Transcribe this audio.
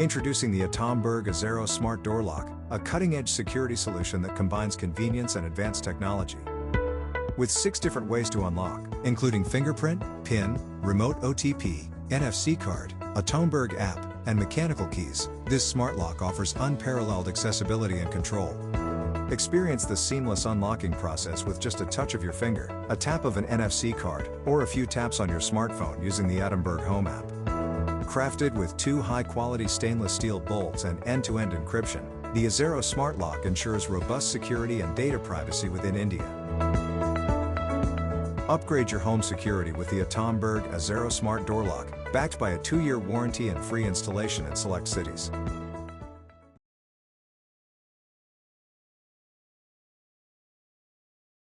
Introducing the Atomberg Azhero Smart Door Lock, a cutting-edge security solution that combines convenience and advanced technology. With 6 different ways to unlock, including fingerprint, PIN, remote OTP, NFC card, Atomberg app, and mechanical keys, this smart lock offers unparalleled accessibility and control. Experience the seamless unlocking process with just a touch of your finger, a tap of an NFC card, or a few taps on your smartphone using the Atomberg Home app. Crafted with 2 high-quality stainless steel bolts and end-to-end encryption, the Azhero Smart Lock ensures robust security and data privacy within India. Upgrade your home security with the Atomberg Azhero Smart Door Lock, backed by a 2-year warranty and free installation in select cities.